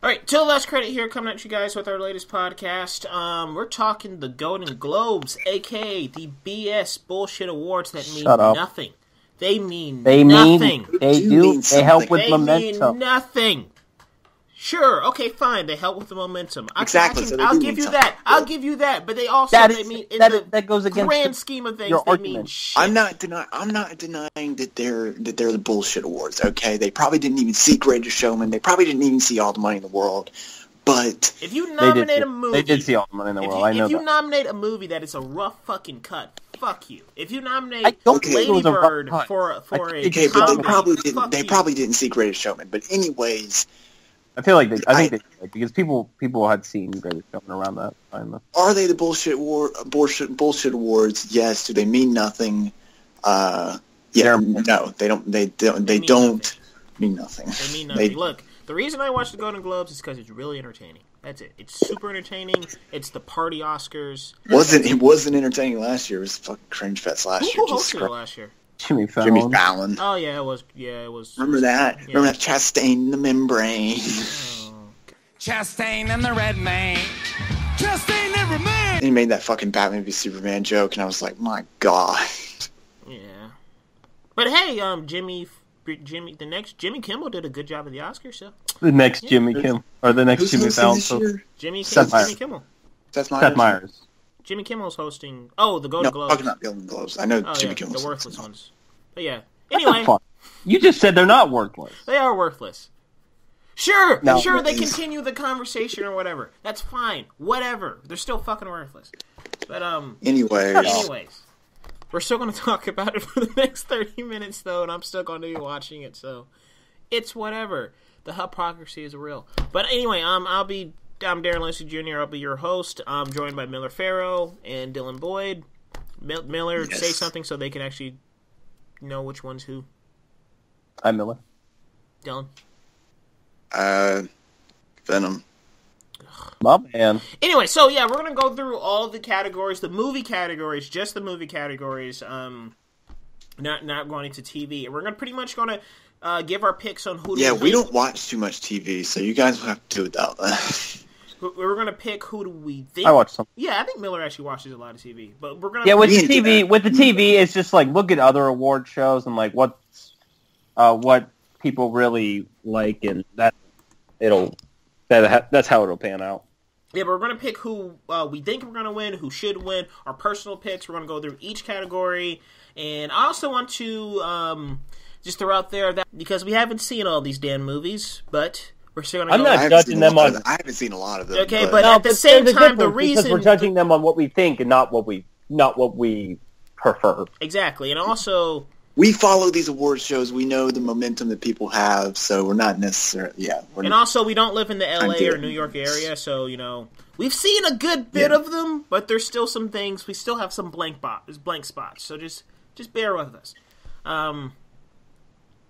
Alright, till the last credit here, coming at you guys with our latest podcast. We're talking the Golden Globes, aka the BS bullshit awards that mean nothing. They mean nothing. They help with momentum. They mean nothing. Sure, okay, fine. They help with the momentum. Exactly. So I'll give you that. I'll give you that. But they also mean in the goes against grand scheme of things. They mean shit. I'm not denying that they're the bullshit awards. Okay, they probably didn't even see Greatest Showman. They probably didn't even see All the Money in the World. But if you nominate a movie, they did see All the Money in the World. I know. If you nominate a movie that is a rough fucking cut, fuck you. If you nominate Lady Bird for a but they probably didn't see Greatest Showman. But anyways. I feel like I think because people had seen Greatest Showman around that time. Are they the bullshit awards? Yes. Do they mean nothing? No, they don't. They don't mean nothing. They mean nothing. Look, the reason I watch the Golden Globes is because it's really entertaining. That's it. It's super entertaining. It's the party Oscars. It wasn't entertaining last year. It was fucking cringe fest last year. Who hosted it last year? Jimmy Fallon. Oh yeah, it was. Remember that? Yeah. Remember that Chastain in the membrane? Chastain and the red man. Chastain and the man. He made that fucking Batman v Superman joke, and I was like, my god. Yeah. But hey, Jimmy, the next Jimmy Kimmel did a good job at the Oscars. So the next Jimmy Kimmel or the next Jimmy Fallon. Jimmy Kimmel. Seth Meyers. Jimmy Kimmel's hosting. Oh, the Golden Globes. Talking about Golden Globes. I know Jimmy Kimmel's the worthless ones. But yeah. Anyway, you just said they're not worthless. They are worthless. Sure, they continue the conversation or whatever. That's fine. Whatever. They're still fucking worthless. But anyways, we're still going to talk about it for the next 30 minutes though, and I'm still going to be watching it. So it's whatever. The hypocrisy is real. But anyway, I'm Darren Lacey Jr. I'll be your host. I'm joined by Miller Farrow and Dylan Boyd. Miller, yes. Say something so they can actually know which one's who. I'm Miller. Dylan. Venom. My man. Anyway, so yeah, we're gonna go through all the categories, the movie categories, just the movie categories. Not going into TV. We're pretty much gonna give our picks on who. Yeah, we don't watch too much TV, so you guys will have to do without that. We're gonna pick who do we think. I watch some. Yeah, I think Miller actually watches a lot of TV, but we're gonna. Yeah, with the TV, it's just like look at other award shows and like what people really like, and that's how it'll pan out. Yeah, but we're gonna pick who we think we're gonna win, who should win. Our personal picks. We're gonna go through each category, and I also want to just throw out there that because we haven't seen all these damn movies, but. We're still gonna I'm not judging them on. I haven't seen a lot of them. Okay, but at the same time, the reason because we're judging them on what we think and not what we prefer. Exactly, and also we follow these award shows. We know the momentum that people have, so we're not necessarily also we don't live in the LA or New York area, so we've seen a good bit of them, but there's still some things we still have some blank spots. So just bear with us.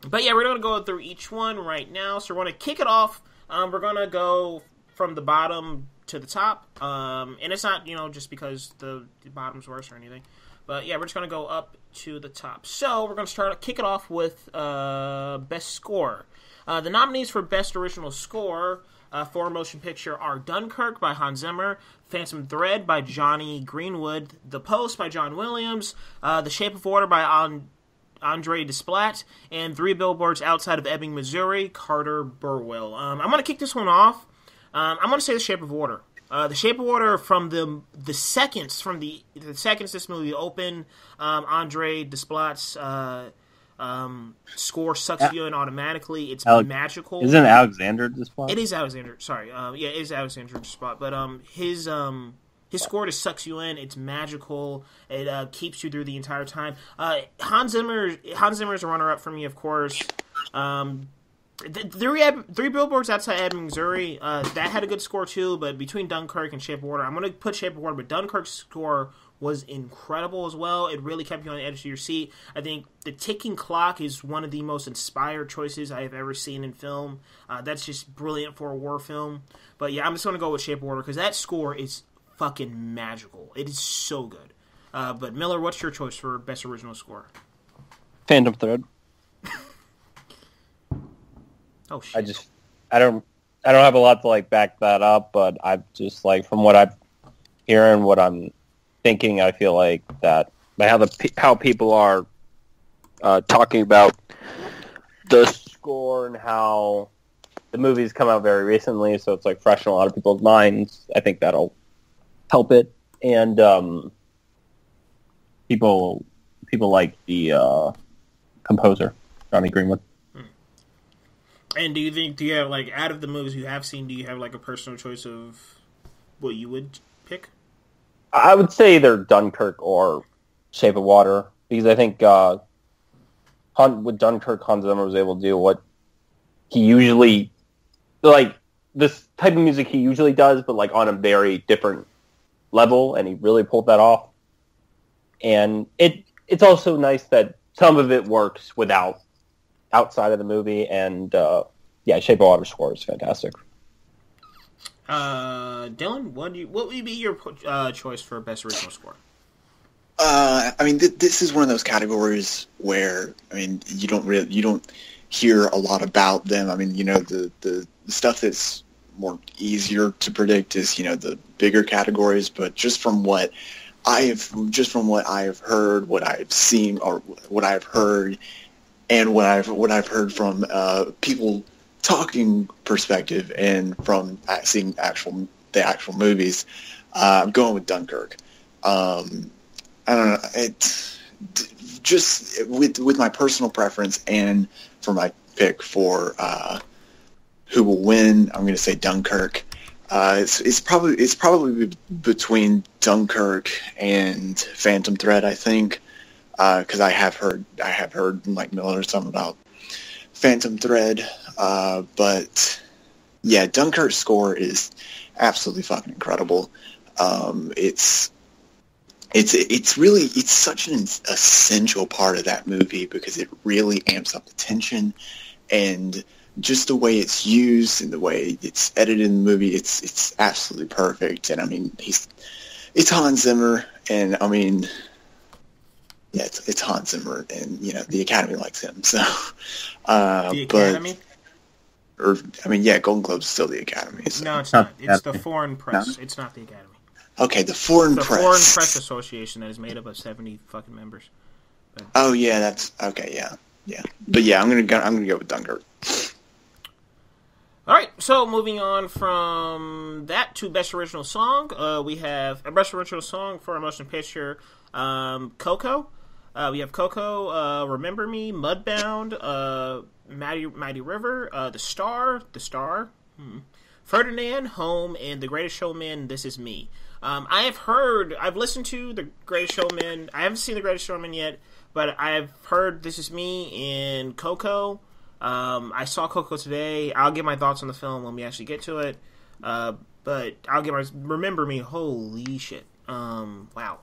But yeah, we're going to go through each one right now. So we're going to kick it off. We're going to go from the bottom to the top. And it's not, just because the bottom's worse or anything. But yeah, we're just going to go up to the top. So we're going to kick it off with Best Score. The nominees for Best Original Score for a motion picture are Dunkirk by Hans Zimmer, Phantom Thread by Johnny Greenwood, The Post by John Williams, The Shape of Water by Andre Desplat, and Three Billboards Outside of Ebbing, Missouri, Carter Burwell. I'm going to kick this one off. I'm going to say The Shape of Water. The Shape of Water from the seconds this movie opened, Andre Desplat's score sucks you in automatically. It's magical. Isn't it Alexander Desplat? It is Alexander. Sorry. Yeah, it is Alexander Desplat. But his score just sucks you in. It's magical. It keeps you through the entire time. Hans Zimmer's a runner-up for me, of course. Three Billboards Outside Ebbing, Missouri, that had a good score too, but between Dunkirk and Shape of Water, I'm going to put Shape of Water, but Dunkirk's score was incredible as well. It really kept you on the edge of your seat. I think the ticking clock is one of the most inspired choices I have ever seen in film. That's just brilliant for a war film. But yeah, I'm just going to go with Shape of Water because that score is fucking magical. It is so good. But Miller, what's your choice for Best Original Score? Phantom Thread. Oh shit! I don't have a lot to like back that up, but I just like from what I'm hearing, what I'm thinking, I feel like that how people are talking about the score and how the movie's come out very recently, so it's like fresh in a lot of people's minds. I think that'll help it, and people like the composer Johnny Greenwood. And do you have, like, out of the movies you have seen, do you have, like, a personal choice of what you would pick? I would say either Dunkirk or Shape of Water, because I think with Dunkirk, Hans Zimmer was able to do what he usually, like, this type of music he usually does, but, like, on a very different level, and he really pulled that off. And it's also nice that some of it works outside of the movie, and Shape of Water score is fantastic. Dylan, what would be your choice for best original score? I mean, this is one of those categories where, I mean, you don't hear a lot about them. I mean, you know, the stuff that's more easier to predict is, you know, the bigger categories, but just from what I have heard, what I've seen, or what I've heard, and what I've heard from people talking perspective, and from seeing the actual movies, I'm going with Dunkirk. I don't know. It's just with my personal preference, and for my pick for who will win, I'm going to say Dunkirk. It's probably between Dunkirk and Phantom Thread, I think, because I have heard Mike Miller something about Phantom Thread, but yeah, Dunkirk's score is absolutely fucking incredible. It's such an essential part of that movie because it really amps up the tension, and just the way it's used and the way it's edited in the movie, it's absolutely perfect. And I mean, it's Hans Zimmer, and I mean, yeah, it's Hans Zimmer, and you know the Academy likes him. So, the Academy, Golden Globe's still the Academy. So. No, it's not. It's the Foreign Press. No? It's not the Academy. Okay, the Foreign Press. The Foreign Press Association that is made up of 70 fucking members. But, oh yeah, that's okay. Yeah. But yeah, I'm gonna go with Dunkirk. All right, so moving on from that to Best Original Song, we have a Best Original Song for a motion picture, Coco. We have Coco, Remember Me, Mudbound, Mighty River, The Star, Ferdinand, Home, and The Greatest Showman, This Is Me. I've listened to The Greatest Showman. I haven't seen The Greatest Showman yet, but I've heard This Is Me and Coco. I saw Coco today. I'll give my thoughts on the film when we actually get to it. But I'll give my Remember Me. Holy shit! Wow.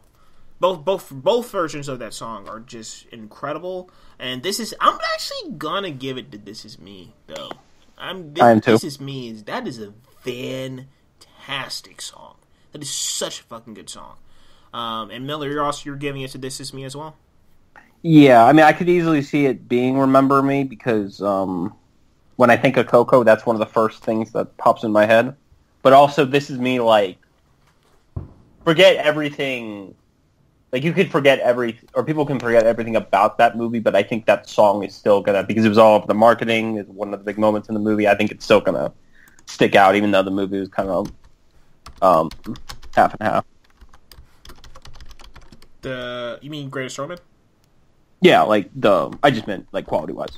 Both versions of that song are just incredible. And I'm actually gonna give it to This Is Me though. I am too. This Is Me that is a fantastic song. That is such a fucking good song. And Miller, you're giving it to This Is Me as well. Yeah, I mean, I could easily see it being Remember Me because when I think of Coco, that's one of the first things that pops in my head. But also, This Is Me, like, forget everything. Like, you could forget or people can forget everything about that movie, but I think that song is still going to, because it was all of the marketing, it's one of the big moments in the movie, I think it's still going to stick out, even though the movie was kind of half and half. You mean Greatest Showman? Yeah, I just meant, like, quality-wise.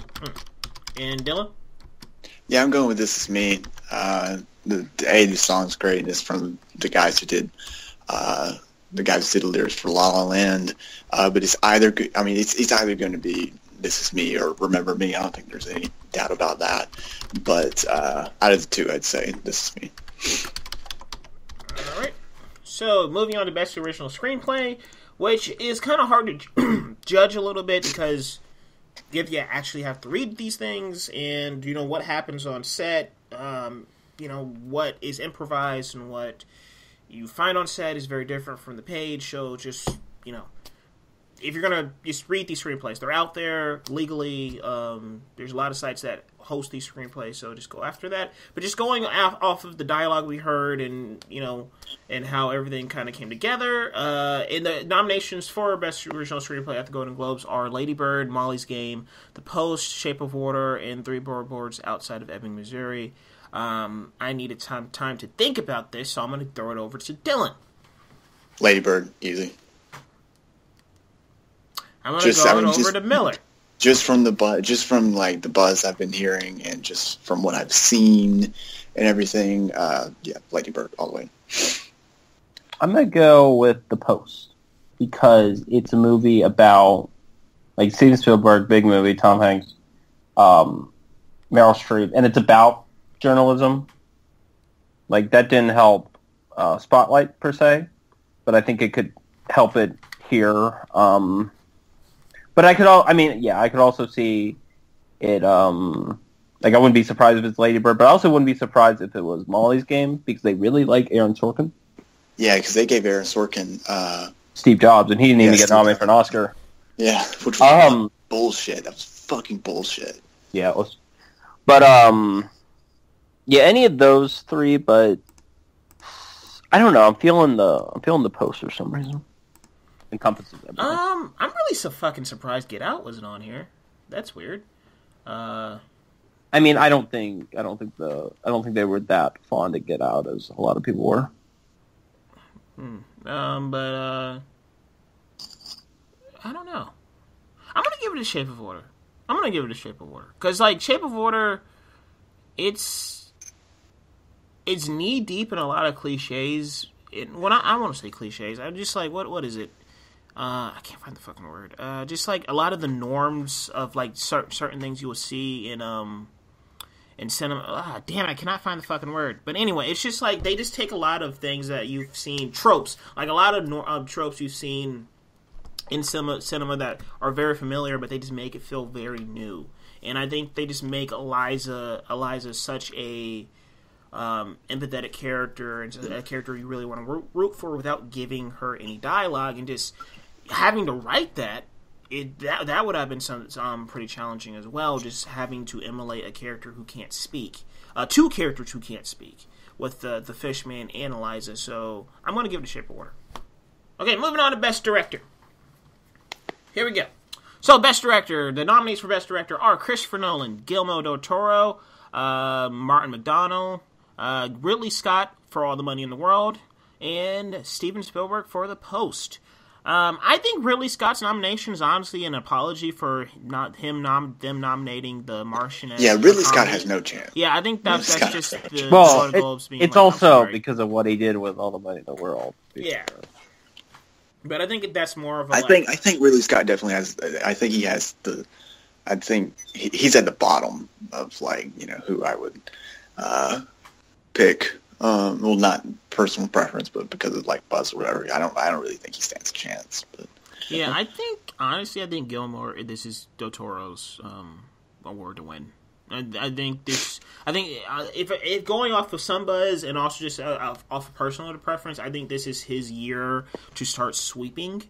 And Dylan? Yeah, I'm going with This Is Me. The song's great, and it's from the guys who did the lyrics for La La Land. But it's either going to be This Is Me or Remember Me. I don't think there's any doubt about that. But out of the two, I'd say This Is Me. All right. So, moving on to Best Original Screenplay, which is kind of hard to judge a little bit because you actually have to read these things and, you know, what happens on set, you know, what is improvised and what you find on set is very different from the page. So just, you know, if you're gonna just read these screenplays, they're out there legally. There's a lot of sites that host these screenplays, so just go after that. But just going off of the dialogue we heard, and and how everything kind of came together. In the nominations for Best Original Screenplay at the Golden Globes are Lady Bird, Molly's Game, The Post, Shape of Water, and Three Billboards Outside of Ebbing, Missouri. I needed time to think about this, so I'm going to throw it over to Dylan. Lady Bird, easy. I'm going to go over to Miller. Just from the buzz I've been hearing, and just from what I've seen and everything, Lady Bird all the way. I'm going to go with The Post because it's a movie about, like, Steven Spielberg, big movie, Tom Hanks, Meryl Streep, and it's about journalism. Like, that didn't help Spotlight, per se, but I think it could help it here. But I could also see it, like, I wouldn't be surprised if it's Lady Bird, but I also wouldn't be surprised if it was Molly's Game, because they really like Aaron Sorkin. Yeah, because they gave Aaron Sorkin Steve Jobs, and he didn't even get nominated for an Oscar. Yeah, which was bullshit. That was fucking bullshit. Yeah, it was. But yeah, any of those three. But I don't know. I'm feeling the Post for some reason. Encompasses everything. I'm really so fucking surprised Get Out wasn't on here. That's weird. I mean, I don't think they were that fond of Get Out as a lot of people were. But I don't know. I'm gonna give it a Shape of Water. Because, like, Shape of Water, it's knee deep in a lot of cliches. I want to say cliches. I'm just like, what is it? I can't find the fucking word. Just like a lot of the norms of, like, certain things you will see in cinema. Damn, I cannot find the fucking word. But anyway, it's just like they just take a lot of things that you've seen, tropes, like a lot of tropes you've seen in cinema that are very familiar, but they just make it feel very new. And I think they just make Eliza such a empathetic character, and a character you really want to root for without giving her any dialogue, and just having to write that. That would have been some pretty challenging as well, just having to emulate a character who can't speak. Two characters who can't speak, with the Fishman and Eliza. So I'm going to give it a Shape of Water. Okay, moving on to Best Director. Here we go. So, Best Director. The nominees for Best Director are Christopher Nolan, Guillermo del Toro, Martin McDonagh, Ridley Scott for All the Money in the World, and Steven Spielberg for The Post. I think Ridley Scott's nomination is honestly an apology for them nominating The Martian. Yeah, Ridley Scott has no chance. Yeah, I think that's just the Golden Globes being it's like, also because of what he did with All the Money in the World. Yeah. But I think that's more of a... I think Ridley Scott definitely has... I think he has the... I think he's at the bottom of, like, who I would pick. Well, not personal preference, but because of, like, buzz or whatever. I don't really think he stands a chance. But yeah, I think Guillermo, this is Del Toro's award to win. I think if going off of some buzz and also just off of personal preference, I think this is his year to start sweeping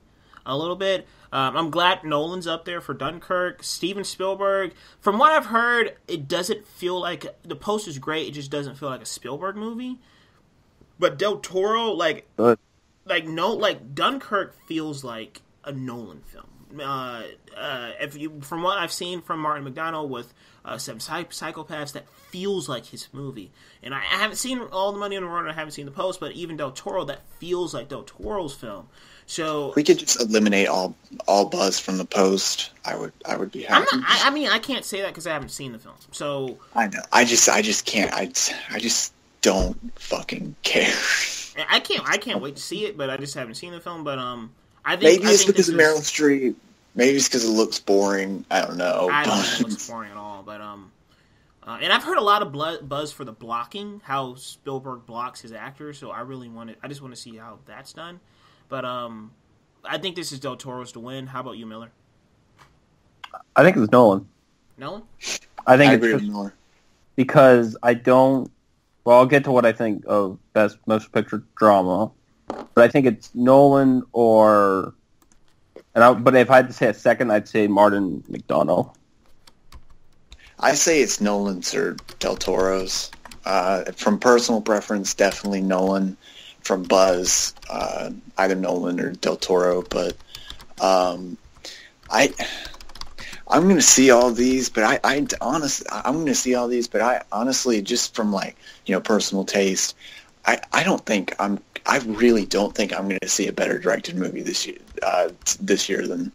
a little bit. I'm glad Nolan's up there for Dunkirk. Steven Spielberg, from what I've heard, it doesn't feel like... The Post is great, it just doesn't feel like a Spielberg movie. But Del Toro, Dunkirk feels like a Nolan film. From what I've seen from Martin McDonagh with Seven Psychopaths, that feels like his movie. And I haven't seen All the Money in the World, and I haven't seen The Post, but even Del Toro, that feels like Del Toro's film. So we could just eliminate all buzz from The Post. I would be happy. I can't say that because I haven't seen the film. So I know. I just can't. I just don't fucking care. I can't wait to see it, but I just haven't seen the film. But I think maybe it's because of Meryl Streep. Maybe it's because it looks boring. I don't know. I don't think it looks boring at all. But and I've heard a lot of buzz for the blocking, how Spielberg blocks his actors. So I just want to see how that's done. But I think this is Del Toro's to win. How about you, Miller? I think it's Nolan. Nolan? I agree with Miller. Because I don't... Well, I'll get to what I think of Best Motion Picture Drama. But I think it's Nolan or... But if I had to say a second, I'd say Martin McDonough. I say it's Nolan's or Del Toro's. From personal preference, definitely Nolan. From buzz, either Nolan or Del Toro. But I'm going to see all these. But I'm going to see all these. But I honestly, just from personal taste, I really don't think I'm going to see a better directed movie this year than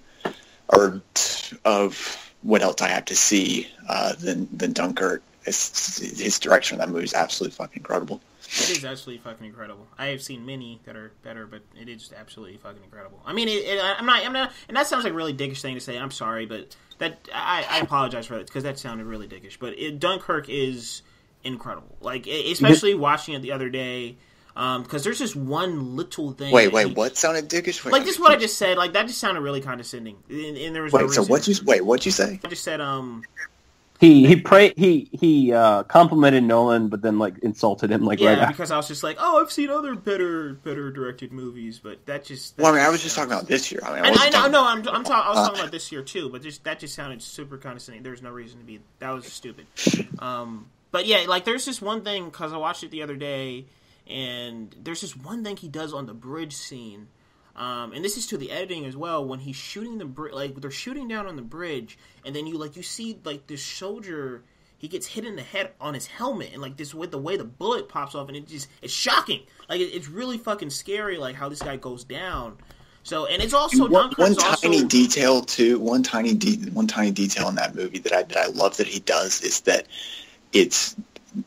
of what else I have to see than Dunkirk. His direction of that movie is absolutely fucking incredible. It is absolutely fucking incredible. I have seen many that are better, but it is absolutely fucking incredible. I mean, I'm not, and that sounds like a really dickish thing to say. I'm sorry, but I apologize for that because that sounded really dickish. But Dunkirk is incredible. Like, especially watching it the other day. Because there's just one little thing. Wait, what sounded dickish? Like, just what I just said. Like, that just sounded really condescending. And there was no reason. So what'd you say? I just said, He complimented Nolan, but then insulted him right after. Because I was just like, oh, I've seen other better directed movies, but that just. Well, I mean, I was just talking about this year. I was talking about this year too, but that just sounded super condescending. There was no reason to be. That was stupid. But yeah, there's this one thing because I watched it the other day. And there's this one thing he does on the bridge scene, and this is to the editing as well. When he's shooting the bridge, they're shooting down on the bridge, and then you see this soldier, he gets hit in the head on his helmet, and this with the way the bullet pops off, and it's shocking. It's really fucking scary, how this guy goes down. So, and it's also one tiny detail in that movie that I love that he does is that it's.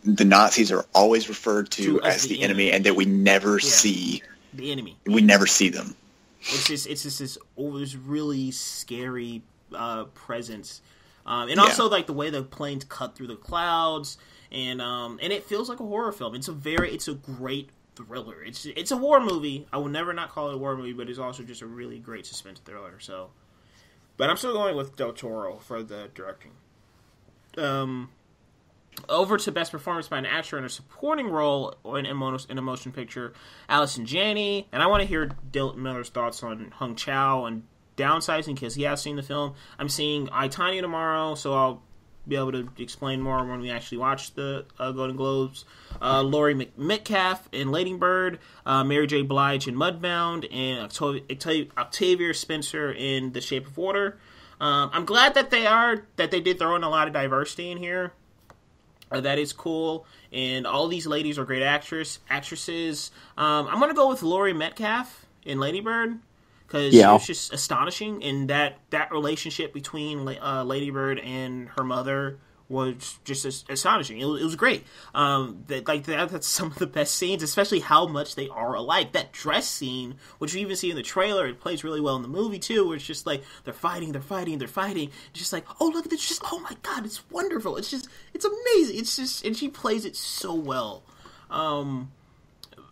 The Nazis are always referred to as the enemy, and that we never see the enemy. We never see them. It's just this really scary presence, and also the way the planes cut through the clouds, and it feels like a horror film. It's a great thriller. It's a war movie. I will never not call it a war movie, but it's also just a really great suspense thriller. So, but I'm still going with Del Toro for the directing. Over to Best Performance by an Actor in a Supporting Role in a Motion Picture, Allison Janney. And I want to hear Dylan Miller's thoughts on Hung Chow and Downsizing, because he has seen the film. I'm seeing I, Tonya tomorrow, so I'll be able to explain more when we actually watch the Golden Globes. Laurie Metcalf in Lady Bird, Mary J. Blige in Mudbound, and Octavia Spencer in The Shape of Water. I'm glad that they did throw in a lot of diversity in here. That is cool, and all these ladies are great actresses. I'm going to go with Laurie Metcalf in Lady Bird, because she was just astonishing, and that relationship between Lady Bird and her mother was just astonishing. It was great. That's some of the best scenes, especially how much they are alike. That dress scene, which you even see in the trailer, it plays really well in the movie too, where it's just they're fighting. It's just oh, look at this, just, oh my god, it's wonderful. It's amazing. It's just, and she plays it so well.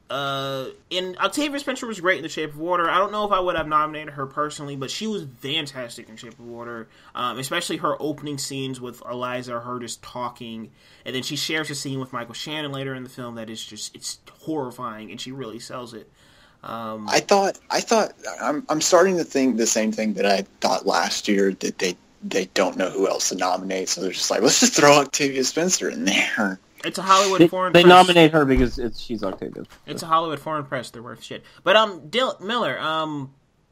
And Octavia Spencer was great in The Shape of Water. I don't know if I would have nominated her personally, but she was fantastic in Shape of Water, especially her opening scenes with Eliza, her just talking, and then she shares a scene with Michael Shannon later in the film that is just, it's horrifying, and she really sells it. I'm starting to think the same thing that I thought last year, that they don't know who else to nominate, so they're just let's just throw Octavia Spencer in there. It's a Hollywood foreign press. They nominate her because she's Octavia. It's a Hollywood foreign press. They're worth shit. But Dylan Miller,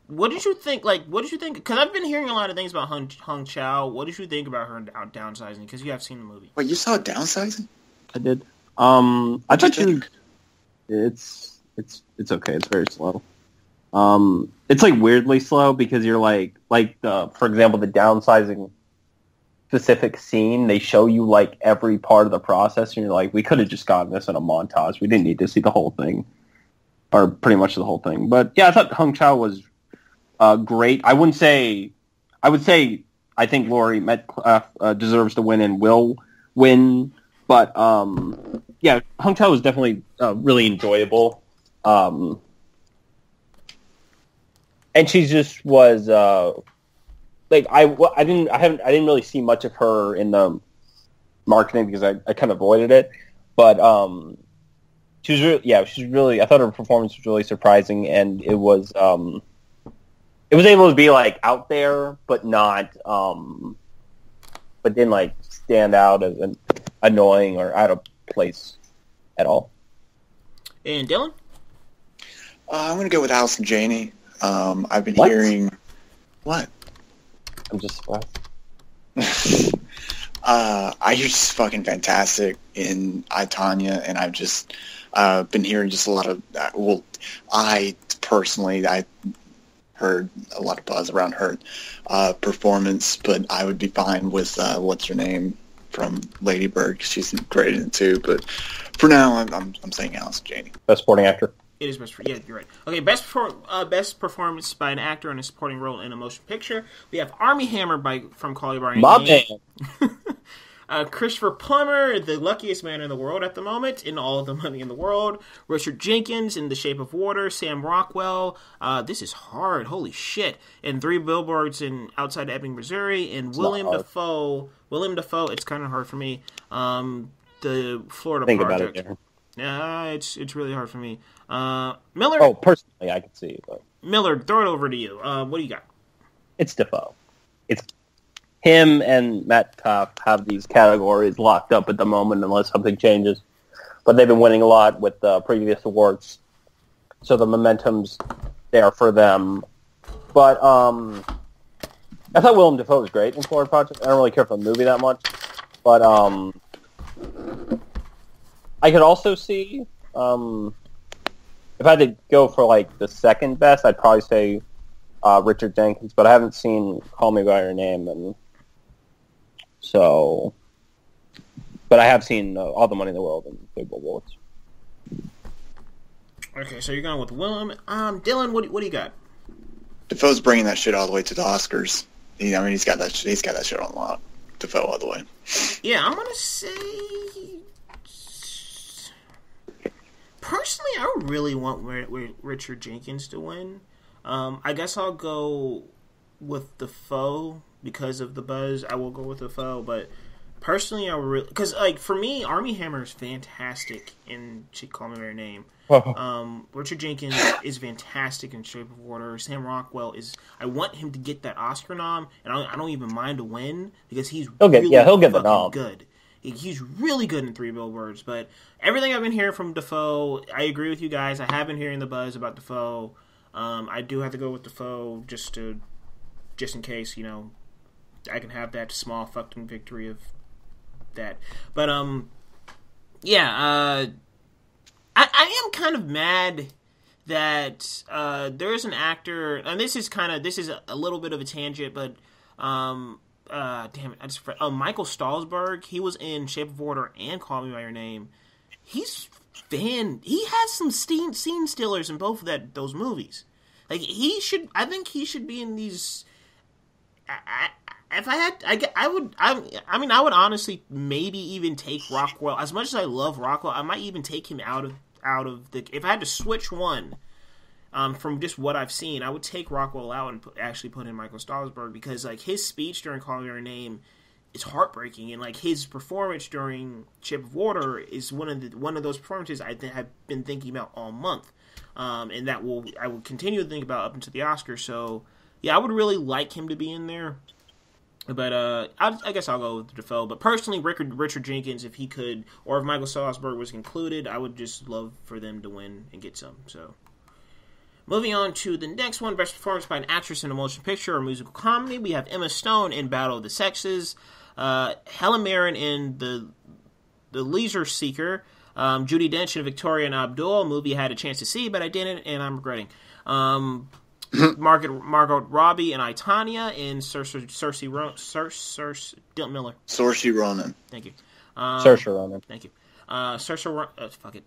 what did you think? Because I've been hearing a lot of things about Hung Chow. What did you think about her Downsizing? Because you have seen the movie. Wait, you saw Downsizing? I did. I thought it's okay. It's very slow. It's weirdly slow because you're for example, the Downsizing specific scene, they show you every part of the process, and you're we could have just gotten this in a montage. We didn't need to see the whole thing, or pretty much the whole thing. But yeah, I thought Hung Chow was great. I would say I think Laurie Metcalf deserves to win and will win. But yeah, Hung Chow was definitely really enjoyable. And she just was. I didn't really see much of her in the marketing because I kind of avoided it, but she was really I thought her performance was really surprising, and it was it was able to be like out there, but not, but didn't like stand out as an annoying or out of place at all. And Dylan? I'm going to go with Allison Janney. I've been What? hearing... What? I'm just surprised. I hear she's fucking fantastic in I, Tonya, and I've just been hearing just a lot of... I heard a lot of buzz around her performance, but I would be fine with what's her name from Lady Bird, 'cause she's great in it too. But for now, I'm saying Allison Janney. Best supporting actor. It is best. Yeah, you're right. Okay, best performance by an actor in a supporting role in a motion picture. We have Armie Hammer from Call Me by Your My Name. man. Christopher Plummer, the luckiest man in the world at the moment, in All of the Money in the World. Richard Jenkins in The Shape of Water. Sam Rockwell. This is hard. Holy shit. In 3 Billboards in Outside Ebbing, Missouri. And William Dafoe. It's kind of hard for me. The Florida Think Project. about it, Darren. Yeah, it's really hard for me. Miller. Oh, personally, I could see it, but Miller, throw it over to you. What do you got? it's Defoe. It's him and Matt Kopp have these categories locked up at the moment unless something changes. But they've been winning a lot with previous awards, so the momentum's there for them. But I thought Willem Dafoe was great in Florida Project. I don't really care for the movie that much, but I could also see if I had to go for like the second best, I'd probably say Richard Jenkins. But I haven't seen Call Me by Your Name, and so. But I have seen All the Money in the World and Big Awards. Okay, so you're going with Willem. Dylan, what do you got? Defoe's bringing that shit all the way to the Oscars. He's got that shit on lock. Defoe all the way. Yeah, I'm gonna say. Personally, I really want Richard Jenkins to win. I guess I'll go with Defoe because of the buzz. I will go with Defoe, but personally, I would really because for me, Armie Hammer is fantastic in Call Me by Your Name. Richard Jenkins is fantastic in Shape of Water. Sam Rockwell is. I want him to get that Oscar nom, and I don't even mind a win because he'll get the nom. Good. He's really good in 3 Billboards, but everything I've been hearing from Defoe, I agree with you guys. I have been hearing the buzz about Defoe. I do have to go with Defoe just in case, I can have that small fucking victory of that. But I am kind of mad that there's an actor, and this is a little bit of a tangent, but damn it, I just Michael Stahlberg. He was in Shape of Water and Call Me by Your Name. He has some scene stealers in both of those movies. Like I think he should be in these. If I had, I would honestly maybe even take Rockwell. As much as I love Rockwell, I might even take him out of the. If I had to switch one, from just what I've seen, I would take Rockwell out and actually put in Michael Stahlberg because his speech during Call Me by Your Name is heartbreaking, and his performance during Shape of Water is one of those performances I've been thinking about all month, and I will continue to think about up until the Oscars. So yeah, I would really like him to be in there. But I guess I'll go with Defoe. But personally, Richard Jenkins, if he could, or if Michael Stahlberg was included, I would just love for them to win and get some. So, moving on to the next one, best performance by an actress in a motion picture or musical comedy. We have Emma Stone in Battle of the Sexes, Helen Mirren in The Leisure Seeker, Judi Dench in Victoria and Abdul, a movie I had a chance to see, but I didn't, and I'm regretting. Margot Robbie and I, Tonya in Dylan Miller. Saoirse Ronan. Thank you. Saoirse Ronan. Thank you. Fuck it.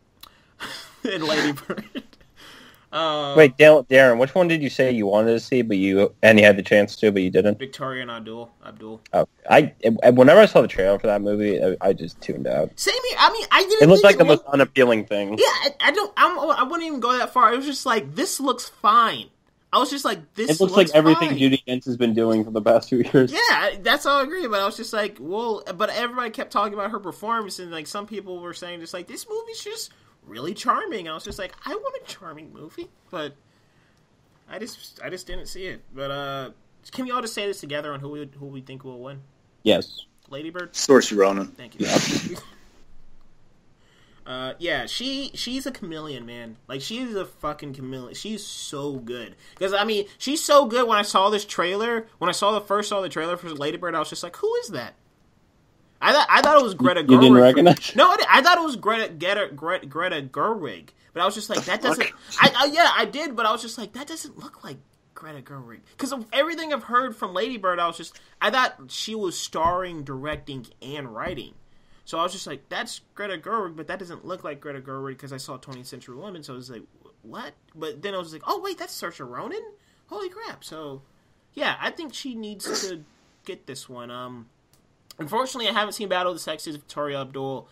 And Lady Bird. Wait, Darren, which one did you say you wanted to see, but you had the chance to, but you didn't? Victoria and Abdul. Oh, whenever I saw the trailer for that movie, I just tuned out. Same here. I mean, I didn't. It looked like the most unappealing thing. Yeah, I wouldn't even go that far. It was just like, this looks fine. I was just like, this looks like everything fine. Judi Dench has been doing for the past 2 years. Yeah, that's all I agree. But I was just like, well, but everybody kept talking about her performance, and some people were saying just like, this movie's just really charming. I was just like, I want a charming movie, but I just didn't see it. But can we all just say this together on who we think will win? Yes. Lady Bird? Saoirse Ronan. Thank you. Yeah, she's a chameleon, man. Like, she is a fucking chameleon. She's so good. Because, I mean, she's so good. When I saw this trailer, when I saw the trailer for Lady Bird, I was just like, who is that? I thought it was Greta Gerwig. You didn't recognize? No, I thought it was Greta Gerwig. But I was just like, that doesn't... I did, but I was just like, that doesn't look like Greta Gerwig. Because of everything I've heard from Lady Bird, I thought she was starring, directing, and writing. So I was just like, that's Greta Gerwig, but that doesn't look like Greta Gerwig because I saw 20th Century Women, so I was like, what? But then I was like, oh, wait, that's Saoirse Ronan? Holy crap. So, yeah, I think she needs to get this one. Unfortunately, I haven't seen Battle of the Sexes, Victoria Abdul,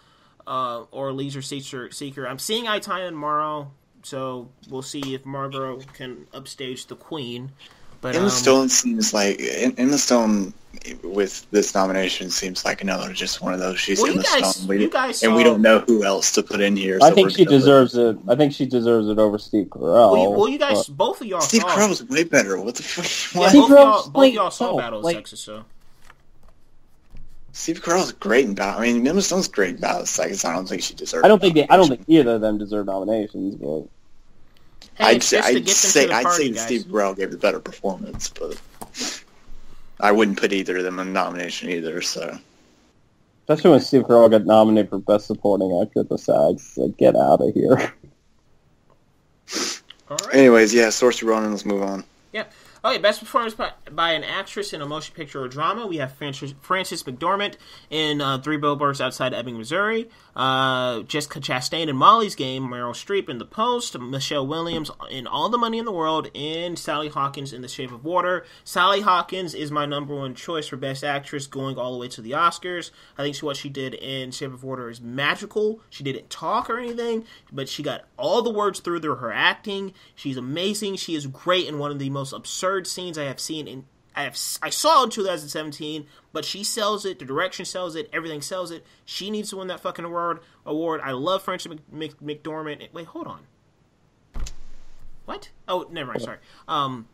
or Leisure Seeker. I'm seeing Italian tomorrow, so we'll see if Margot can upstage the Queen. But Emma Stone seems like Emma Stone with this nomination seems like another just one of those. She's Emma Stone, and we don't know who else to put in here. I think she deserves it. I think she deserves it over Steve Carell. Well, you guys, both of y'all. Steve Carell's way better. What the fuck? Yeah, both of y'all saw Battle of the Sexes, so. Steve Carell's great in Battle. I mean, Emma Stone's great in Battle of the Sexes. I don't think she deserves. I don't think either of them deserve nominations, but. Hey, I'd say Steve Carell gave the better performance, but I wouldn't put either of them in nomination either. So, especially when Steve Carell got nominated for Best Supporting Actor at the SAGs, like, get out of here. All right. Anyways, yeah, Saoirse Ronan. Let's move on. Yeah. Okay, best performance by an actress in a motion picture or drama. We have Frances McDormand in 3 Billboards Outside Ebbing, Missouri. Jessica Chastain in Molly's Game. Meryl Streep in The Post. Michelle Williams in All the Money in the World. And Sally Hawkins in The Shape of Water. Sally Hawkins is my number one choice for Best Actress going all the way to the Oscars. I think what she did in Shape of Water is magical. She didn't talk or anything, but she got all the words through her acting. She's amazing. She is great in one of the most absurd scenes I have seen I saw in 2017, but she sells it. The direction sells it. Everything sells it. She needs to win that fucking award. I love Frances McDormand. Wait, hold on. What? Oh, never mind. Sorry. Oh,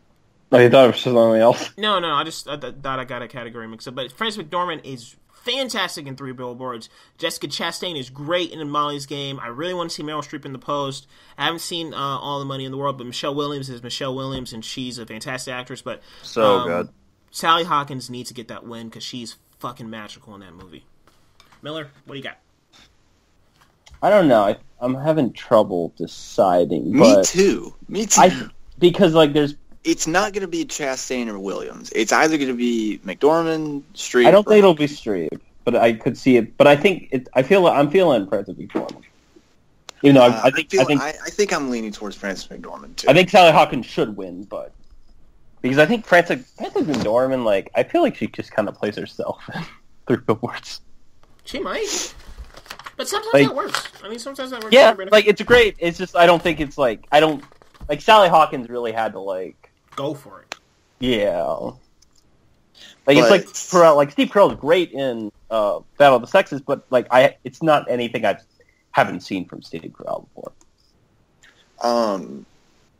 you thought it was something else? No. I thought I got a category mixed up. But Frances McDormand is fantastic in 3 Billboards. Jessica Chastain is great in Molly's Game. I really want to see Meryl Streep in The Post. I haven't seen All the Money in the World, but Michelle Williams is Michelle Williams, and she's a fantastic actress. But good. Sally Hawkins needs to get that win because she's fucking magical in that movie. Miller, what do you got? I don't know. I'm having trouble deciding. Me too. Because there's. It's not going to be Chastain or Williams. It's either going to be McDormand, Streep. I don't think it'll be Streep, but I could see it. But I think I'm feeling Frances McDormand. Even though I think I'm leaning towards Frances McDormand too. I think Sally Hawkins should win, but because I think Frances McDormand, I feel like she just kind of plays herself in 3 Billboards. She might, but sometimes that works. I mean, sometimes that works. Yeah, it's great. It's just I don't think it's Sally Hawkins really had to go for it. Yeah. It's Steve Carell's great in Battle of the Sexes, but it's not anything I haven't seen from Steve Carell before.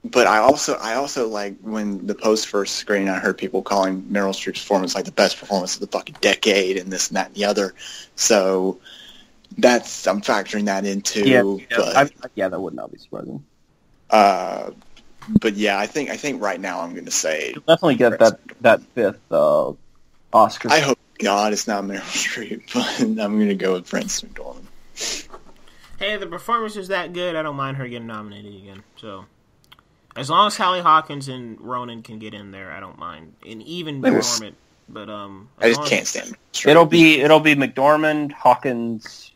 But I also like when The Post first screened, I heard people calling Meryl Streep's performance the best performance of the fucking decade, and this and that and the other. So I'm factoring that in too. That would not be surprising. But yeah, I think right now I'm going to say you'll definitely get that 5th Oscar. I hope God it's not Meryl Streep, but I'm going to go with Frances McDormand. Hey, the performance is that good. I don't mind her getting nominated again. So as long as Sally Hawkins and Ronan can get in there, I don't mind. And even McDormand, but I just can't stand Streep. It'll be McDormand, Hawkins,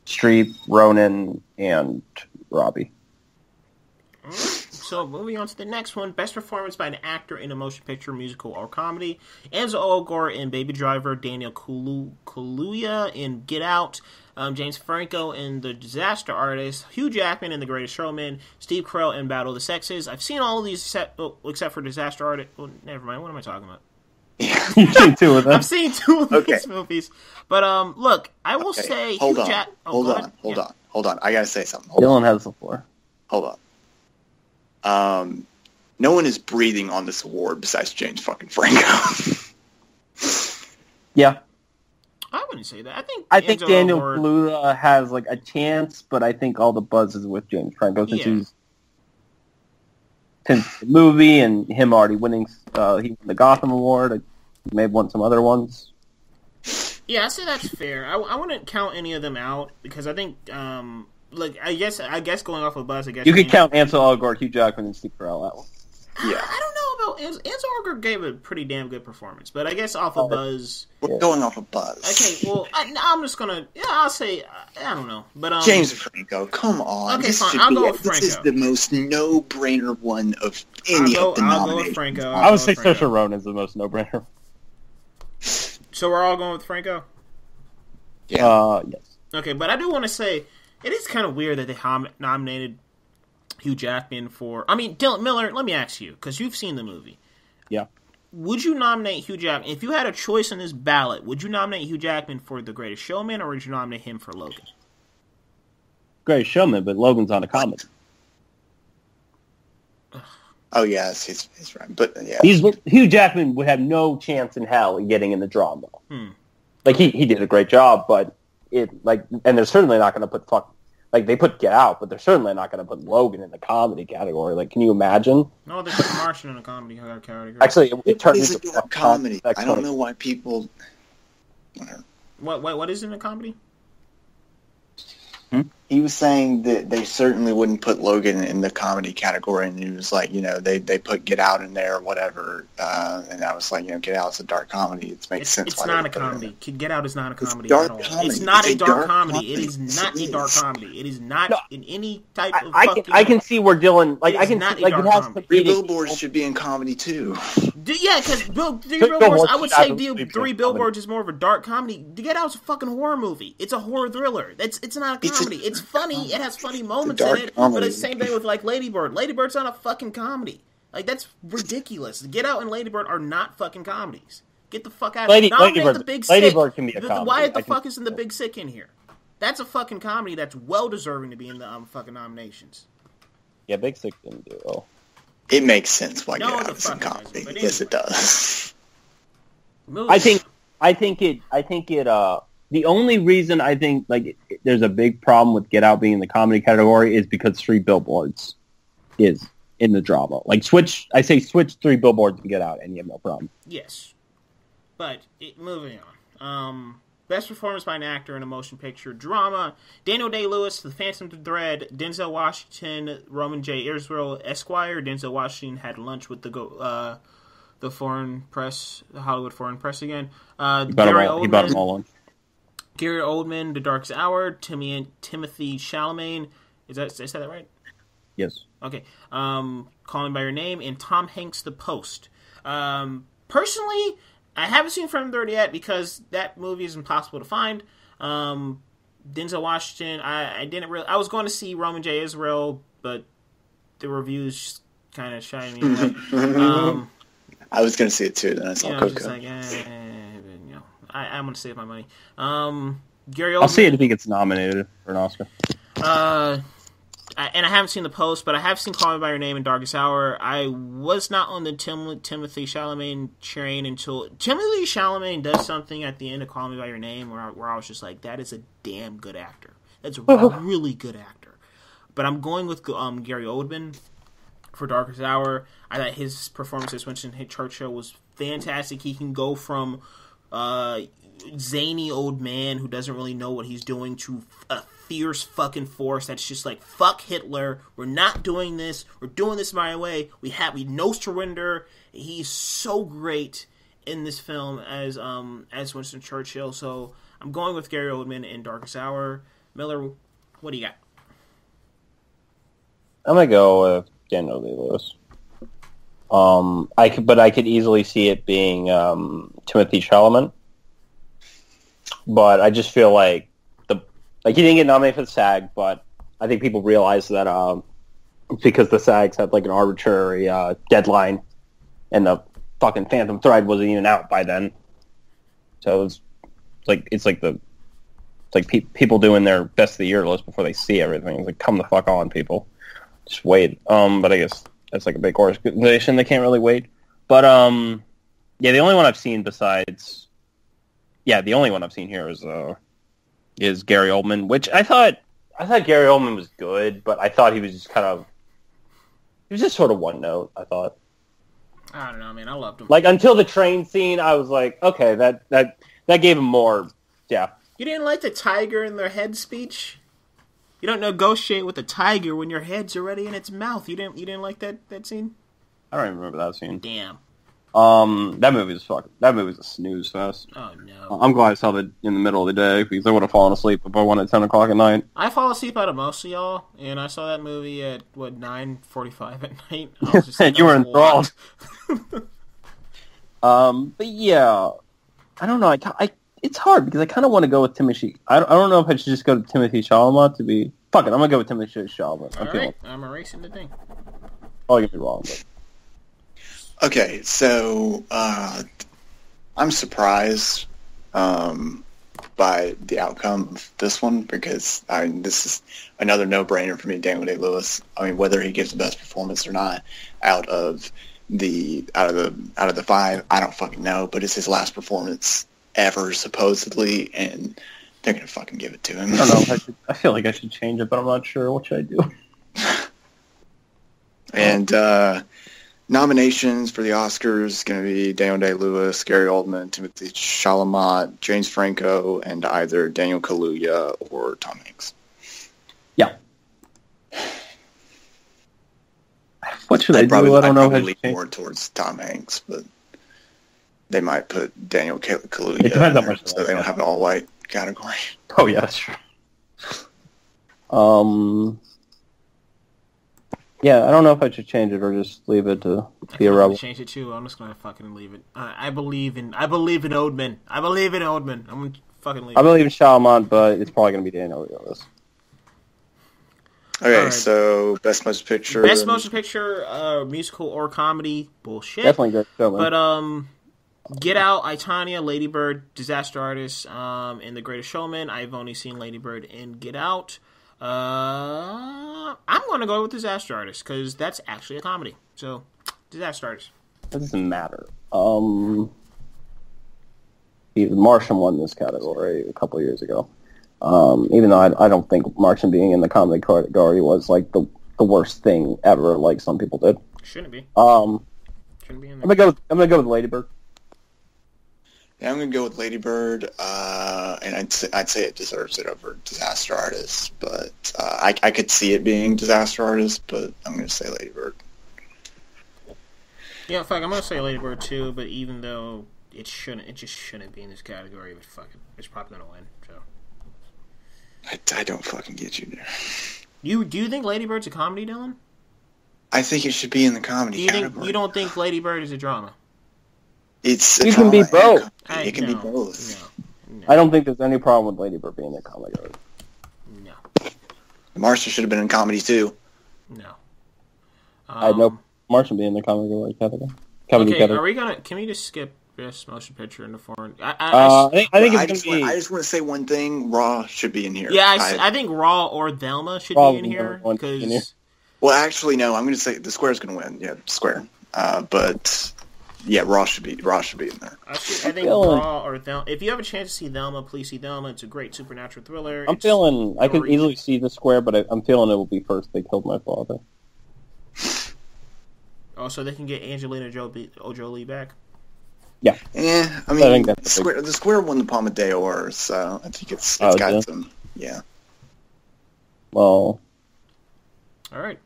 Streep, Ronan, and Robbie. All right. So moving on to the next one, best performance by an actor in a motion picture, musical, or comedy. Ansel Elgort in Baby Driver, Daniel Kaluuya in Get Out, James Franco in The Disaster Artist, Hugh Jackman in The Greatest Showman, Steve Carell in Battle of the Sexes. I've seen all of these except for Disaster Artist. Well, never mind. What am I talking about? You've seen 2 of them. I've seen 2 of these movies. But look, I will say Hold on. I gotta say something. Dylan has the floor. Hold on. no one is breathing on this award besides James fucking Franco. Yeah. I wouldn't say that. I think Enzo Daniel Award- Kaluuya has like a chance, but I think all the buzz is with James Franco since the movie and him already winning. He won the Gotham Award. He may have won some other ones. Yeah, I say that's fair. I wouldn't count any of them out because I think, I guess going off of buzz, I guess You could count Ansel Elgort, Hugh Jackman, and Steve Carell out. Yeah. I don't know about Ansel Elgort gave a pretty damn good performance, but I guess off of buzz. We're going off of buzz. Okay, well, I'm just gonna. Yeah, I'll say I don't know, but James Franco, come on. Okay, this fine. should I'll be go with This is Franco. the most no-brainer one of any of the I'll go nominations. with Franco. I would say Saoirse Ronan is the most no-brainer. So we're all going with Franco. Yeah. Yes. Okay, but I do want to say it is kind of weird that they nominated Hugh Jackman for. I mean, Dylan Miller. Let me ask you, because you've seen the movie. Yeah. Would you nominate Hugh Jackman if you had a choice in this ballot? Would you nominate Hugh Jackman for The Greatest Showman, or would you nominate him for Logan? Great showman, but Logan's on a comedy. Oh, yes, he's right. But, yeah. Hugh Jackman would have no chance in hell in getting in the drama. Like, he did a great job, but and they're certainly not going to put they put Get Out, but they're certainly not going to put Logan in the comedy category. Like, can you imagine? No, they put Martian in a comedy category. Actually, it turned It's into a dark comedy. I don't know why people... Whatever. What is in a comedy? He was saying that they certainly wouldn't put Logan in the comedy category, and he was like, they put Get Out in there or whatever, and I was like, Get Out's a dark comedy. It makes sense. It's not a comedy. Get Out is not a comedy dark at all. comedy. It's not It's a dark comedy. It is comedy. not a dark comedy. It is not in any type of I can see where Dylan... Like, It I is can not see... a Like, it dark has comedy. Three comedic... Billboards should be in comedy, too. Yeah, because Three Three Billboards, Billboards I would should say absolutely be Three a Billboards is more of a dark comedy. Get Out's a fucking horror movie. It's a horror thriller. It's not a comedy. It's funny. It has funny moments in dark it. comedy. But it's the same thing with like Lady Bird. Lady Bird's not a fucking comedy. Like, that's ridiculous. Get Out and Lady Bird are not fucking comedies. Get the fuck out of here. Lady Nominate Bird- The Big Lady Sick. Bird can be a comedy. Why the I can- fuck isn't The Big Sick in here? That's a fucking comedy that's well deserving to be in the fucking nominations. Yeah, Big Sick didn't do well. It makes sense why No, Get the Out is in fuck it comedy. doesn't, but Yes, it anyway. does. I think it. The only reason I think there's a big problem with Get Out being in the comedy category is because Three Billboards is in the drama. Like, switch Three Billboards and Get Out, and you have no problem. Yes. But, moving on. Best performance by an actor in a motion picture drama. Daniel Day-Lewis, The Phantom Thread. Denzel Washington, Roman J. Israel, Esquire. Denzel Washington had lunch with the foreign press, the Hollywood foreign press again. He bought them all lunch. Gary Oldman, The Darkest Hour. Timothy Chalamet. Did I say that right? Yes. Okay. Calling by Your Name, and Tom Hanks' The Post. Personally, I haven't seen From Third yet because that movie is impossible to find. Denzel Washington, I didn't really... I was going to see Roman J. Israel, but the reviews kind of shied me away. I was going to see it, too, then I saw Coco. Just like, I'm going to save my money. Gary Oldman... I'll see it if he gets nominated for an Oscar. And I haven't seen The Post, but I have seen Call Me by Your Name and Darkest Hour. I was not on the Timothy Chalamet train until Timothy Chalamet does something at the end of Call Me by Your Name where I was just like, that is a damn good actor. That's a really good actor. But I'm going with Gary Oldman for Darkest Hour. I thought his performance as Winston Churchill was fantastic. He can go from zany old man who doesn't really know what he's doing to a fierce fucking force that's just like, fuck Hitler, we're not doing this, we're doing this my way, we no surrender. He's so great in this film as Winston Churchill, so I'm going with Gary Oldman in Darkest Hour. Miller, what do you got? I'm gonna go with Daniel Day-Lewis. I could easily see it being Timothy Chalamet, but I just feel like he didn't get nominated for the SAG, but I think people realize that because the SAGs had like an arbitrary deadline, and the fucking Phantom Thread wasn't even out by then, so it's like people doing their best of the year list before they see everything. It's like, come the fuck on, people. Just wait. But I guess that's like a big organization. They can't really wait. But yeah, the only one I've seen here is Gary Oldman, which I thought Gary Oldman was good, but I thought he was just sort of one note. I thought. I don't know, man. I loved him. Like until the train scene, I was like, okay, that gave him more. Yeah. You didn't like the tiger in their head speech? You don't negotiate with a tiger when your head's already in its mouth. You didn't like that scene? I don't even remember that scene. Damn. That movie was a snooze fest. Oh no. I'm glad I saw it in the middle of the day because I would have fallen asleep if I went at 10 o'clock at night. I fall asleep out of most of y'all, and I saw that movie at 9:45 at night. I was just And you were enthralled. But yeah, I don't know. It's hard because I kind of want to go with Timothy. I don't know if I should just go to Timothy Chalamet to be. Fuck it, I'm gonna go with Timothy Chalamet. All right, I'm erasing the thing. I'll get me wrong, but. Okay, so I'm surprised by the outcome of this one because this is another no-brainer for me, Daniel Day-Lewis. I mean, whether he gives the best performance or not out of the 5, I don't fucking know. But it's his last performance ever, supposedly, and they're gonna fucking give it to him. I don't know. I feel like I should change it, but I'm not sure. What should I do? And nominations for the Oscars going to be Daniel Day-Lewis, Gary Oldman, Timothy Chalamet, James Franco, and either Daniel Kaluuya or Tom Hanks. Yeah. What should I do? I don't know. I'd lean more towards Tom Hanks, but they might put Daniel Kaluuya it depends in how much so they don't have an all-white category. Oh yeah, that's true. Yeah, I don't know if I should change it or just leave it to be a rebel. Change it too. I'm just gonna fucking leave it. I believe in Oldman. I'm gonna fucking leave. I believe in Chalamet, but it's probably gonna be Daniel Day-Lewis. Okay, right. So best motion picture. Best motion picture, musical or comedy. Bullshit. Definitely good film. But Get Out, I, Tonya, Lady Bird, Disaster Artist, and The Greatest Showman. I've only seen Lady Bird and Get Out. I'm going to go with Disaster Artist because that's actually a comedy. So, Disaster Artist. It doesn't matter. The Martian won this category a couple years ago. Even though I don't think Martian being in the comedy category was like the worst thing ever, like some people did. Shouldn't be. Shouldn't be in there. I'm gonna go with Lady Bird. Yeah, I'm going to go with Lady Bird, and I'd say it deserves it over Disaster Artist, but I could see it being Disaster Artist, but I'm going to say Lady Bird. Yeah, fuck, I'm going to say Lady Bird too, but even though it just shouldn't be in this category, but fuck it, it's probably going to win, so. I don't fucking get you there. Do you think Lady Bird's a comedy, Dylan? I think it should be in the comedy category. You don't think Lady Bird is a drama? It can be both. It can be both. No. I don't think there's any problem with Lady Bird being in comedy. No. Martian should have been in comedy too. No. I had no Martian being in the comedy category. Are we gonna? Can we just skip best motion picture in the foreign? I think it's gonna be. I just want to say one thing. Raw should be in here. Yeah, I think Raw or Thelma should be in here because. Well, actually, no. I'm going to say the Square's going to win. Yeah, Square. But. Yeah, Raw should be in there. I think Raw or Thelma. If you have a chance to see Thelma, please see Thelma. It's a great supernatural thriller. I could easily see the Square, but I'm feeling it will be first. They killed my father. Oh, so they can get Angelina Jolie back? Yeah. Yeah, I mean, the Square won the Palme d'Or, so I think it's got some. Yeah. Well. All right.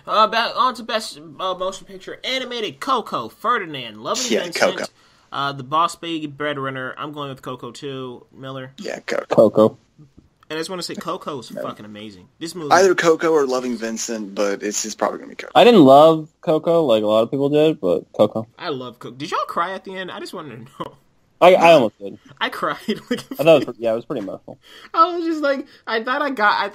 Back on to best motion picture animated. Coco, Ferdinand, Loving Vincent, Coco. The Boss Baby, Breadwinner. I'm going with Coco too. Miller. Yeah, Coco. Coco. And I just want to say Coco is fucking amazing. This movie, either Coco or Loving Vincent, but it's probably gonna be Coco. I didn't love Coco like a lot of people did, but Coco. I love Coco. Did y'all cry at the end? I just wanted to know. I almost did. I cried. I thought it was pretty emotional. I was just like, I thought I got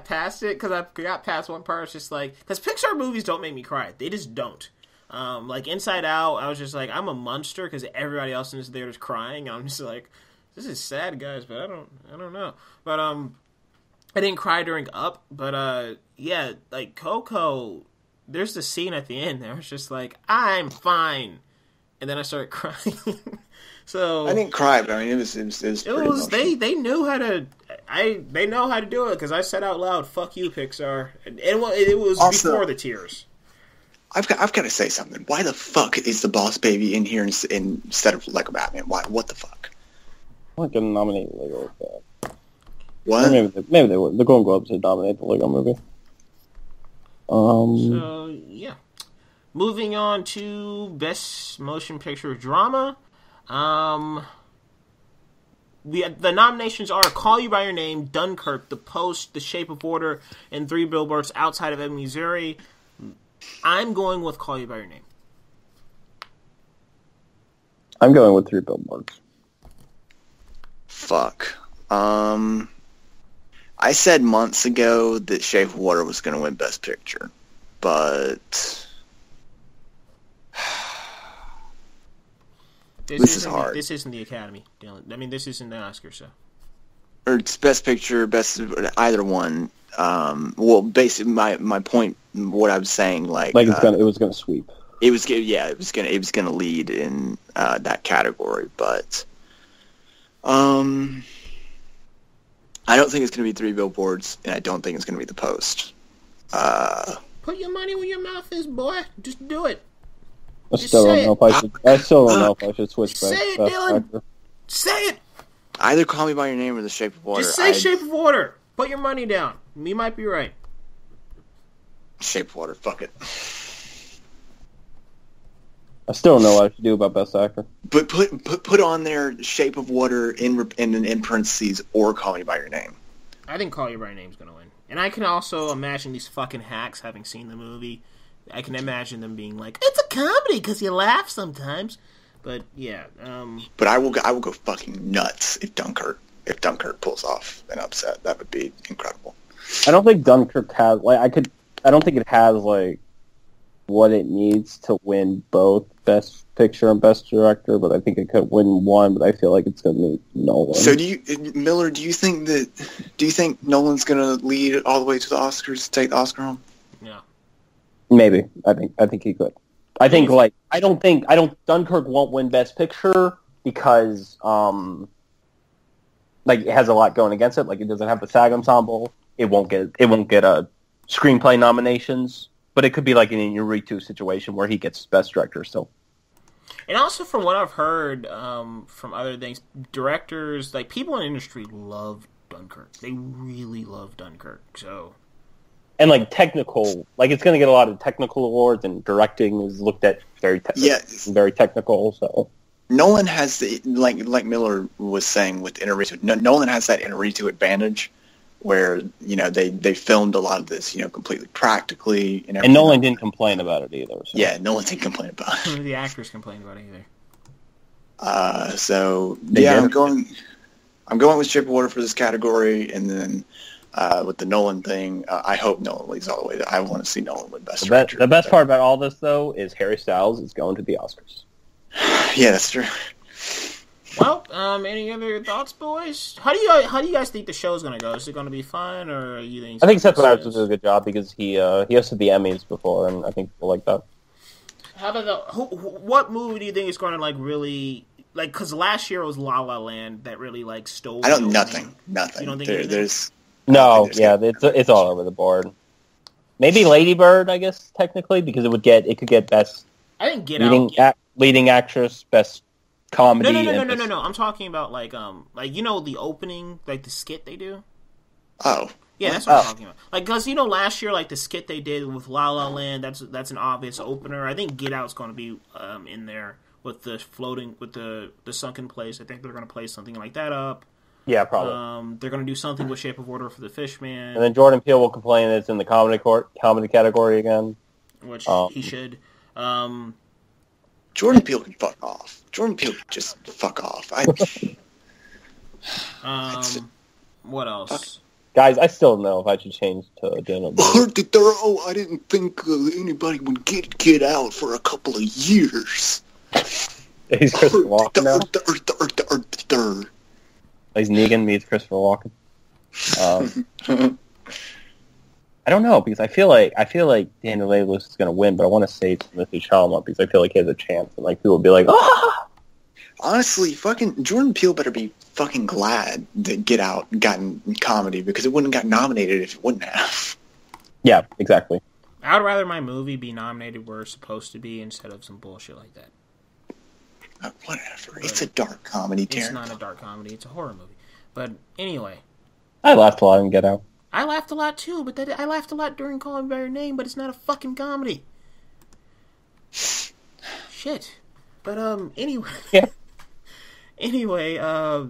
past it because I got past one part. It's just like, because Pixar movies don't make me cry. They just don't. Like Inside Out, I was just like, I'm a monster because everybody else in this theater is crying. And I'm just like, this is sad, guys, but I don't know. But I didn't cry during Up, but yeah, like Coco, there's the scene at the end there. It's just like, I'm fine. And then I started crying. So I didn't cry, but I mean, it was they knew how to, they know how to do it, because I said out loud, fuck you, Pixar. And it was also, before the tears. I've got to say something. Why the fuck is the Boss Baby in here instead of Lego Batman? Why? What the fuck? I'm not going to nominate Lego with that. What? Or maybe they would. The Golden Globes would nominate the Lego movie. So, yeah. Moving on to Best Motion Picture Drama. The nominations are Call You By Your Name, Dunkirk, The Post, The Shape of Water, and 3 Billboards Outside of Ebbing, Missouri. I'm going with Call You By Your Name. I'm going with 3 Billboards. Fuck. I said months ago that Shape of Water was going to win Best Picture, but this is hard. This isn't the Academy, Dylan. I mean, this isn't the Oscars, so. Or it's Best Picture, either one. Well, basically, my point, what I was saying, it was gonna sweep. It was gonna lead in that category, but I don't think it's gonna be 3 Billboards, and I don't think it's gonna be The Post. Put your money where your mouth is, boy. Just do it. I still don't know if I should switch back. Say it, Dylan. Say it. Either Call Me By Your Name or The Shape of Water. Just say Shape of Water. Put your money down. You might be right. Shape of Water. Fuck it. I still don't know what I should do about Best Actor. But put on there Shape of Water in parentheses or Call Me By Your Name. I think Call You By Your Name is going to win. And I can also imagine these fucking hacks having seen the movie. I can imagine them being like, it's a comedy because you laugh sometimes. But yeah. But I will go fucking nuts if Dunkirk pulls off an upset. That would be incredible. I don't think Dunkirk has I don't think it has what it needs to win both Best Picture and Best Director, but I think it could win one, but I feel like it's going to need Nolan. So do you think Nolan's going to lead all the way to the Oscars to take the Oscar home? Yeah. Maybe. I think he could. I think Dunkirk won't win Best Picture because it has a lot going against it. It doesn't have the SAG ensemble. It won't get a screenplay nominations. But it could be like an Inarritu situation where he gets Best Director still. And also from what I've heard from other things, directors, people in the industry love Dunkirk. They really love Dunkirk. So, and technical, it's going to get a lot of technical awards, and directing is looked at very technical. So Nolan has like Miller was saying with Inarritu. Nolan has that Inarritu advantage, where they filmed a lot of this completely practically and Nolan didn't complain about it either. So. Yeah, Nolan didn't complain about it. The actors complained about it either. So yeah, I'm going with Shape of Water for this category, and then with the Nolan thing, I hope Nolan leads all the way. I want to see Nolan win Best Director. The best part about all this though is Harry Styles is going to the Oscars. Yeah, that's true. Well, any other thoughts, boys? How do you guys think the show's gonna go? Is it gonna be fun, or you think? I think Seth Meyers will do a good job because he hosted the Emmys before, and I think people like that. How about what movie do you think is gonna really because last year it was La La Land that really stole? I don't nothing. You don't think there's no, yeah, it's all over the board. Maybe Lady Bird, I guess technically, because it could get best. I think Get Out. Leading actress, best comedy. No. I'm talking about the opening, the skit they do. Oh. Yeah, that's what I'm talking about. Because last year, the skit they did with La La Land, that's an obvious opener. I think Get Out's going to be in there with the sunken place. I think they're going to play something like that up. Yeah, probably. They're going to do something with Shape of Water for the Fishman. And then Jordan Peele will complain that it's in the comedy category again, which he should. Jordan Peele can fuck off. Jordan Peele can just fuck off. What else? Guys, I still don't know if I should change to Daniel. I didn't think anybody would get out for a couple of years. He's Christopher Walken now. He's Negan meets Christopher Walken. I don't know because I feel like Daniel Day-Lewis is going to win, but I want to say Timothy Chalamet because I feel like he has a chance, and like people will be like, ah. Honestly, fucking Jordan Peele better be fucking glad that Get Out got in comedy because it wouldn't have got nominated if it wouldn't have. Yeah, exactly. I would rather my movie be nominated where it's supposed to be instead of some bullshit like that. Whatever. It's a dark comedy, Darren. It's not a dark comedy. It's a horror movie. But anyway. I laughed a lot in Get Out. I laughed a lot too, but I laughed a lot during Call Me by Your Name, but it's not a fucking comedy. Shit. But, anyway. Yeah. Anyway, what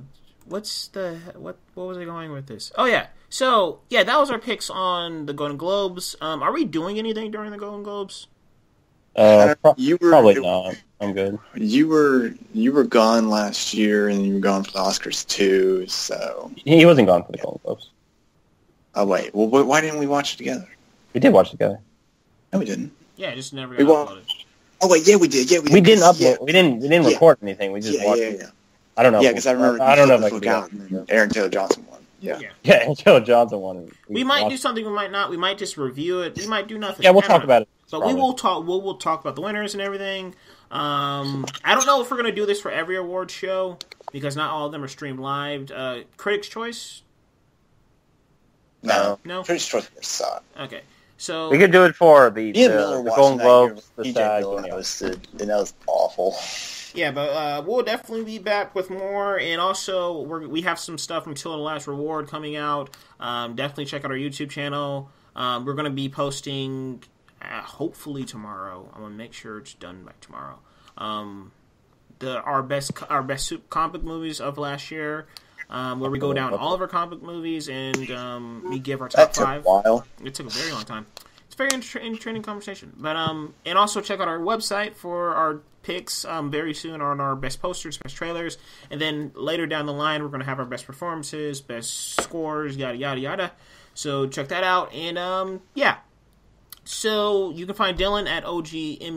was I going with this? Oh, yeah. So, yeah, that was our picks on the Golden Globes. Are we doing anything during the Golden Globes? Probably not. I'm good. You were gone last year, and you were gone for the Oscars too. So He wasn't gone for the Golden Globes. oh wait, well why didn't we watch it together? We did watch it together. No, we didn't. Yeah, it just never got uploaded. Oh wait, yeah, we did. Yeah, We didn't upload. Yeah. We didn't record anything. We just watched it. Yeah. I don't know. Yeah, because I remember. I don't know if I look can out. And Aaron Taylor Johnson won. Yeah. Yeah, and Joe Johnson won. We might do something. We might not. We might just review it. We might do nothing. Yeah, we'll talk about it. But we will talk. We'll talk about the winners and everything. I don't know if we're gonna do this for every award show because not all of them are streamed live. Critics' Choice. No. Critics' Choice suck. Okay, so We could do it for the Miller Golden Globes. The EJ SAG. Miller hosted, and that was awful. yeah, but we'll definitely be back with more, and also we have some stuff from Till the Last Reward coming out. Definitely check out our YouTube channel. We're gonna be posting. Hopefully tomorrow. I'm gonna make sure it's done by tomorrow. Our best comic movies of last year, where we go down all of our comic movies and we give our top five. That took a while. It took a very long time. It's a very interesting conversation. But and also check out our website for our picks very soon on our best posters, best trailers, and then later down the line we're gonna have our best performances, best scores, yada yada yada. So check that out and yeah. So you can find Dylan at OG_MDB.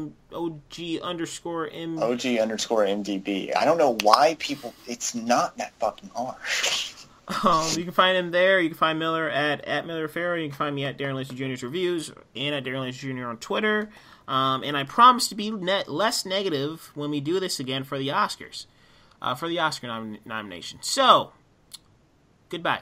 I don't know why people. It's not that fucking hard. You can find him there. You can find Miller at Miller Farrow. You can find me at Darren Lacey Jr.'s Reviews and at Darren Lacey Jr. on Twitter. And I promise to be less negative when we do this again for the Oscars, for the Oscar nomination. So, goodbye.